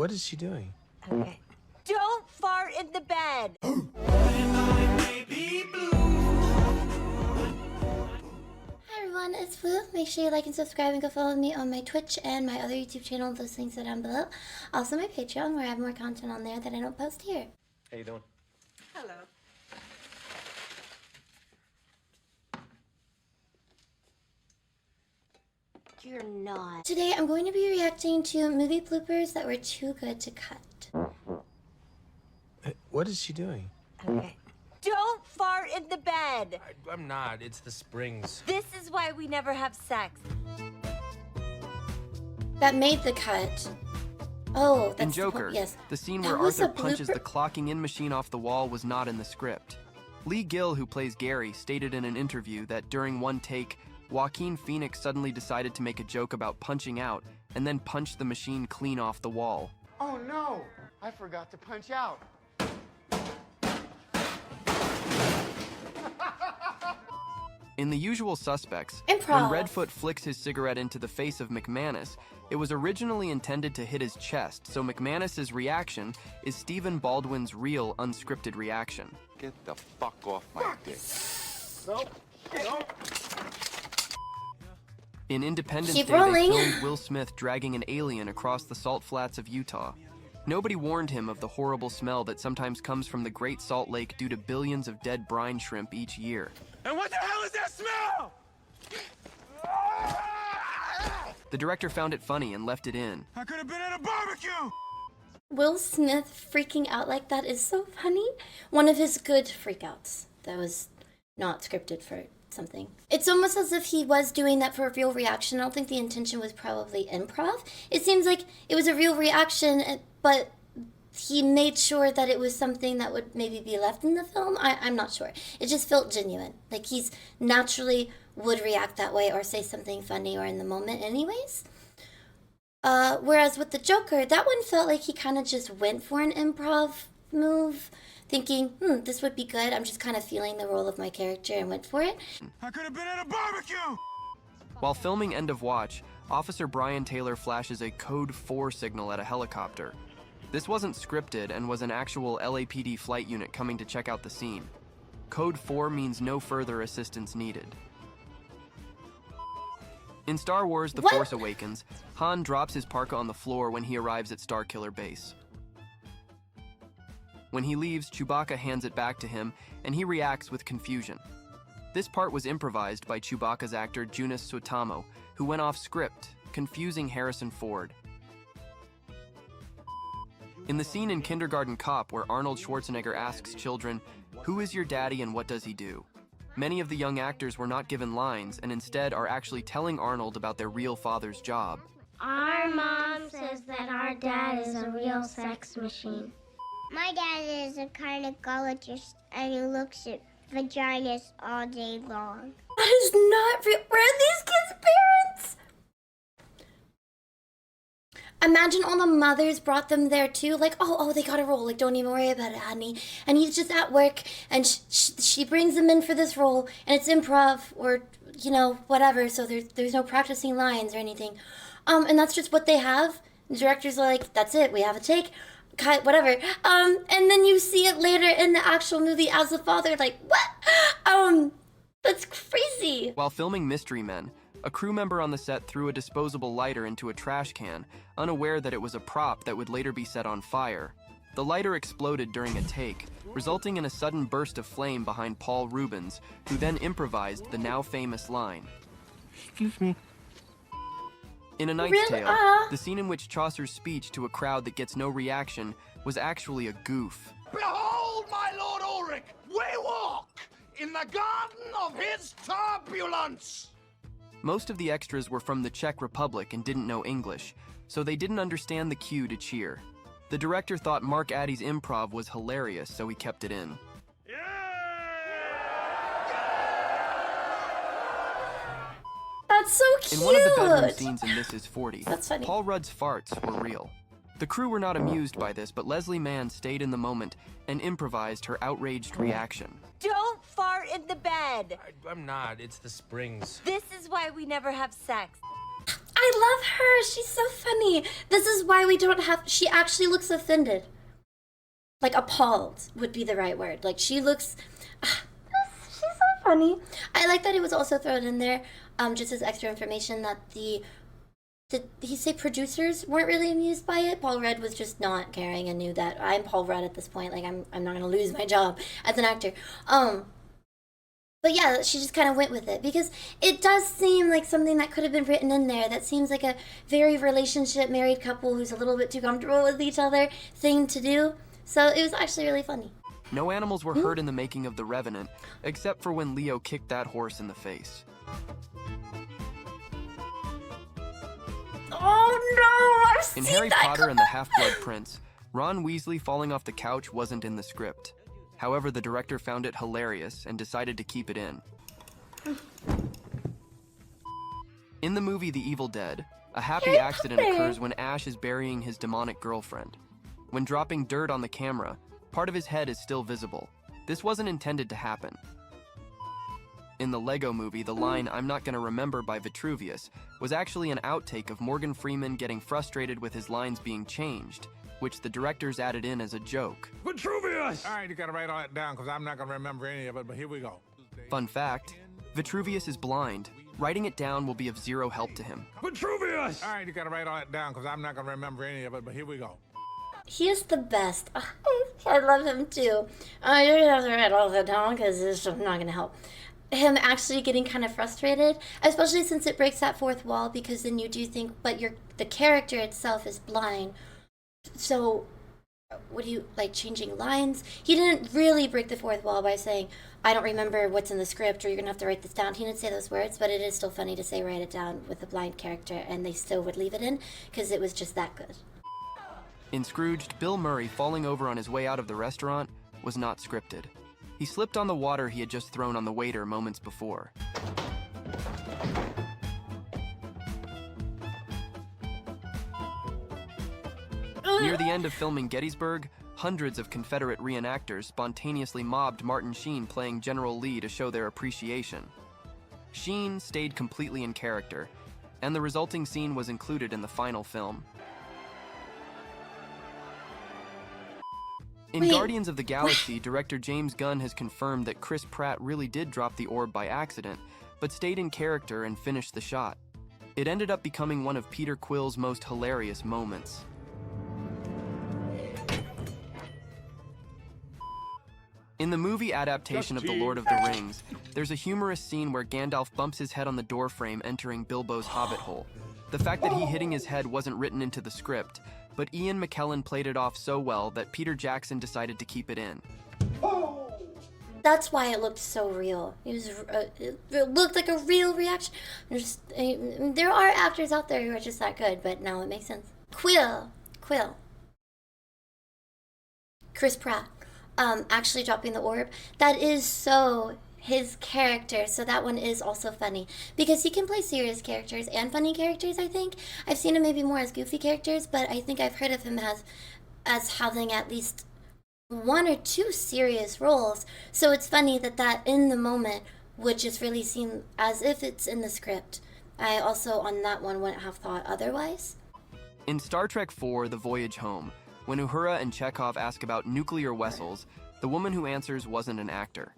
What is she doing? Okay. Don't fart in the bed! Hi everyone, it's Blue. Make sure you like and subscribe and go follow me on my Twitch and my other YouTube channel. Those links are down below. Also my Patreon, where I have more content on there that I don't post here. How you doing? Hello. You're not. Today I'm going to be reacting to movie bloopers that were too good to cut. What is she doing? Okay. Don't fart in the bed! I'm not. It's the springs. This is why we never have sex. That made the cut. Oh, that's In Joker, yes. the scene That where was Arthur a punches blooper? the clocking in machine off the wall was not in the script. Lee Gill, who plays Gary, stated in an interview that during one take, Joaquin Phoenix suddenly decided to make a joke about punching out and then punched the machine clean off the wall. Oh no, I forgot to punch out. In The Usual Suspects, Improv. when Redfoot flicks his cigarette into the face of McManus, it was originally intended to hit his chest, so McManus's reaction is Stephen Baldwin's real unscripted reaction. Get the fuck off my dick. Nope. In Independence Keep Day, rolling. they filmed Will Smith dragging an alien across the salt flats of Utah. Nobody warned him of the horrible smell that sometimes comes from the Great Salt Lake due to billions of dead brine shrimp each year. And what the hell is that smell? The director found it funny and left it in. I could have been at a barbecue! Will Smith freaking out like that is so funny. One of his good freakouts that was not scripted for something. It's almost as if he was doing that for a real reaction. I don't think the intention was probably improv. It seems like it was a real reaction, but he made sure that it was something that would maybe be left in the film. I'm not sure. It just felt genuine. Like he's naturally would react that way or say something funny or in the moment anyways. Whereas with the Joker, that one felt like he kind of just went for an improv move, thinking, this would be good. I'm just kind of feeling the role of my character and went for it. I could have been at a barbecue! While filming End of Watch, Officer Brian Taylor flashes a Code 4 signal at a helicopter. This wasn't scripted and was an actual LAPD flight unit coming to check out the scene. Code 4 means no further assistance needed. In Star Wars The Force Awakens, Han drops his parka on the floor when he arrives at Starkiller Base. When he leaves, Chewbacca hands it back to him, and he reacts with confusion. This part was improvised by Chewbacca's actor Joonas Suotamo, who went off script, confusing Harrison Ford. In the scene in Kindergarten Cop where Arnold Schwarzenegger asks children, "Who is your daddy and what does he do?" Many of the young actors were not given lines and instead are actually telling Arnold about their real father's job. Our mom says that our dad is a real sex machine. My dad is a gynecologist and he looks at vaginas all day long. That is not real. Where are these kids' parents? Imagine all the mothers brought them there too. Like, oh, they gotta roll. Like, don't even worry about it, honey. And he's just at work, and she brings him in for this role, and it's improv or whatever. So there's no practicing lines or anything. And that's just what they have. The directors are like, that's it. We have a take. Cut, whatever. And then you see it later in the actual movie as the father. Like, what? That's crazy. While filming Mystery Men, a crew member on the set threw a disposable lighter into a trash can, unaware that it was a prop that would later be set on fire. The lighter exploded during a take, resulting in a sudden burst of flame behind Paul Rubens, who then improvised the now famous line. Excuse me. In A Knight's Really? Tale, the scene in which Chaucer's speech to a crowd that gets no reaction was actually a goof. Behold, my Lord Ulrich, we walk in the garden of his turbulence. Most of the extras were from the Czech Republic and didn't know English, so they didn't understand the cue to cheer. The director thought Mark Addy's improv was hilarious, so he kept it in. That's so cute. In one of the bedroom scenes in This Is 40, That's funny. Paul Rudd's farts were real. The crew were not amused by this, but Leslie Mann stayed in the moment and improvised her outraged reaction. Don't fart in the bed! I'm not. It's the springs. This is why we never have sex. I love her. She's so funny. This is why we don't have... She actually looks offended. Like, appalled would be the right word. Like, she looks... She's so funny. I like that it was also thrown in there, just as extra information, that did he say producers weren't really amused by it? Paul Rudd was just not caring and knew that I'm Paul Rudd at this point. Like, I'm not going to lose my job as an actor. But yeah, she just kind of went with it because it does seem like something that could have been written in there. That seems like a very relationship, married couple who's a little bit too comfortable with each other thing to do. So it was actually really funny. No animals were hurt in the making of The Revenant, except for when Leo kicked that horse in the face. Oh no, I've seen In Harry that Potter and the Half-Blood Prince, Ron Weasley falling off the couch wasn't in the script. However, the director found it hilarious and decided to keep it in. In the movie The Evil Dead, a happy accident occurs when Ash is burying his demonic girlfriend. When dropping dirt on the camera, part of his head is still visible. This wasn't intended to happen. In the Lego movie, the line, "I'm not gonna remember" by Vitruvius was actually an outtake of Morgan Freeman getting frustrated with his lines being changed, which the directors added in as a joke. Vitruvius! All right, you gotta write all that down because I'm not gonna remember any of it, but here we go. Fun fact, Vitruvius is blind. Writing it down will be of zero help to him. Vitruvius! All right, you gotta write all that down because I'm not gonna remember any of it, but here we go. He is the best. I love him too. I don't have to write all that down because it's not going to help. Him actually getting kind of frustrated, especially since it breaks that fourth wall, because then you do think, but the character itself is blind. So, what do you, like, changing lines? He didn't really break the fourth wall by saying, I don't remember what's in the script, or you're going to have to write this down. He didn't say those words, but it is still funny to say write it down with a blind character, and they still would leave it in, because it was just that good. In Scrooged, Bill Murray falling over on his way out of the restaurant was not scripted. He slipped on the water he had just thrown on the waiter moments before. Near the end of filming Gettysburg, hundreds of Confederate reenactors spontaneously mobbed Martin Sheen playing General Lee to show their appreciation. Sheen stayed completely in character, and the resulting scene was included in the final film. In Guardians of the Galaxy, director James Gunn has confirmed that Chris Pratt really did drop the orb by accident, but stayed in character and finished the shot. It ended up becoming one of Peter Quill's most hilarious moments. In the movie adaptation of The Lord of the Rings, there's a humorous scene where Gandalf bumps his head on the doorframe entering Bilbo's hobbit hole. The fact that he hitting his head wasn't written into the script, but Ian McKellen played it off so well that Peter Jackson decided to keep it in. That's why it looked so real. It looked like a real reaction. There are actors out there who are just that good, but now it makes sense. Quill. Chris Pratt, actually dropping the orb. That is so his character, so that one is also funny because he can play serious characters and funny characters. I think I've seen him maybe more as goofy characters, but I think I've heard of him as having at least one or two serious roles. So it's funny that in the moment would just really seem as if it's in the script. I also on that one wouldn't have thought otherwise. In Star Trek IV: The Voyage Home, when Uhura and Chekhov ask about nuclear vessels, the woman who answers wasn't an actor.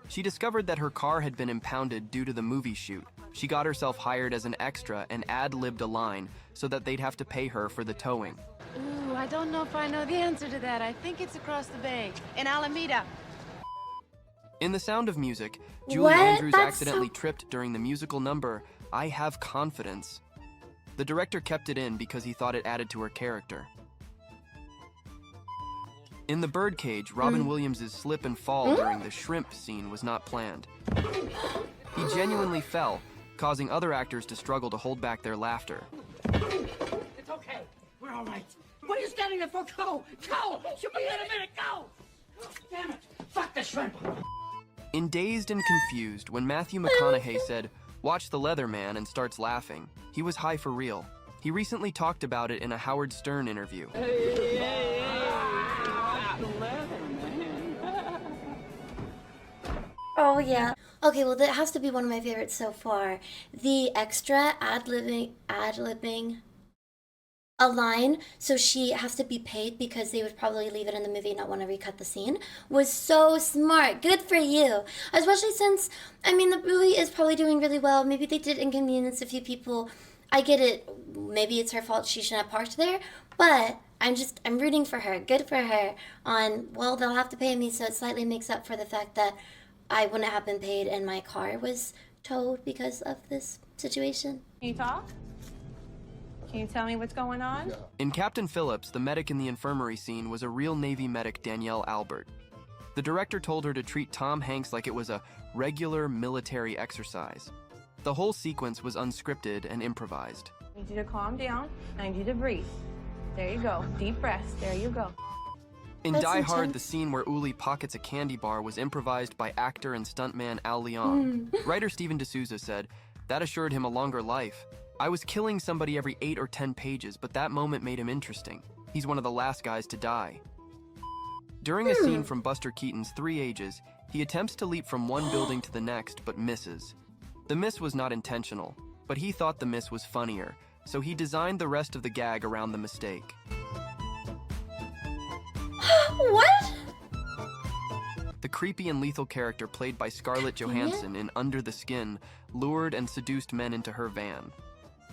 She discovered that her car had been impounded due to the movie shoot. She got herself hired as an extra and ad-libbed a line so that they'd have to pay her for the towing. Ooh, I don't know if I know the answer to that. I think it's across the bay, in Alameda. In The Sound of Music, Julie Andrews accidentally tripped during the musical number, I Have Confidence. The director kept it in because he thought it added to her character. In The Birdcage, Robin Williams' slip and fall during the shrimp scene was not planned. He genuinely fell, causing other actors to struggle to hold back their laughter. It's okay. We're all right. What are you standing there for? Go! Go! She'll be in a minute. Go! Damn it! Fuck the shrimp! In Dazed and Confused, when Matthew McConaughey said, "Watch the leather man," and starts laughing, he was high for real. He recently talked about it in a Howard Stern interview. Oh yeah. Okay, well, that has to be one of my favorites so far. The extra ad-libbing a line, so she has to be paid because they would probably leave it in the movie and not want to recut the scene, was so smart. Good for you. Especially since, I mean, the movie is probably doing really well. Maybe they did inconvenience a few people. I get it. Maybe it's her fault. She shouldn't have parked there. But I'm rooting for her. Good for her on, well, they'll have to pay me, so it slightly makes up for the fact that I wouldn't have been paid and my car was towed because of this situation. Can you talk? Can you tell me what's going on? In Captain Phillips, the medic in the infirmary scene was a real Navy medic, Danielle Albert. The director told her to treat Tom Hanks like it was a regular military exercise. The whole sequence was unscripted and improvised. I need you to calm down. I need you to breathe. There you go. Deep breaths. There you go. In That's Die Hard, intense. the scene where Uli pockets a candy bar was improvised by actor and stuntman Al Leon. Writer Steven D'Souza said, "That assured him a longer life. I was killing somebody every 8 or 10 pages, but that moment made him interesting. He's one of the last guys to die." During a scene from Buster Keaton's 3 Ages, he attempts to leap from one building to the next, but misses. The miss was not intentional, but he thought the miss was funnier, so he designed the rest of the gag around the mistake. What? The creepy and lethal character played by Scarlett Johansson in Under the Skin lured and seduced men into her van.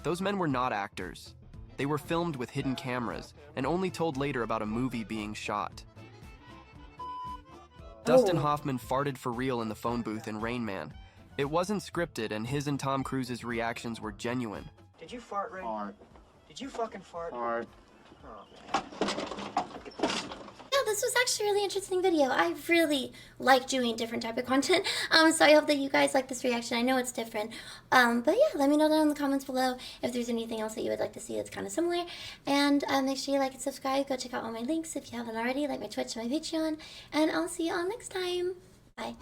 Those men were not actors. They were filmed with hidden cameras and only told later about a movie being shot. Dustin Hoffman farted for real in the phone booth in Rain Man. It wasn't scripted, and his and Tom Cruise's reactions were genuine. Did you fart, Ray? Fart. Did you fucking fart? Fart. Oh, man. Yeah, this was actually a really interesting video. I really like doing different type of content. So I hope that you guys like this reaction. I know it's different. But yeah, let me know down in the comments below if there's anything else that you would like to see that's kind of similar. And make sure you like and subscribe. Go check out all my links if you haven't already, like my Twitch and my Patreon. And I'll see you all next time. Bye.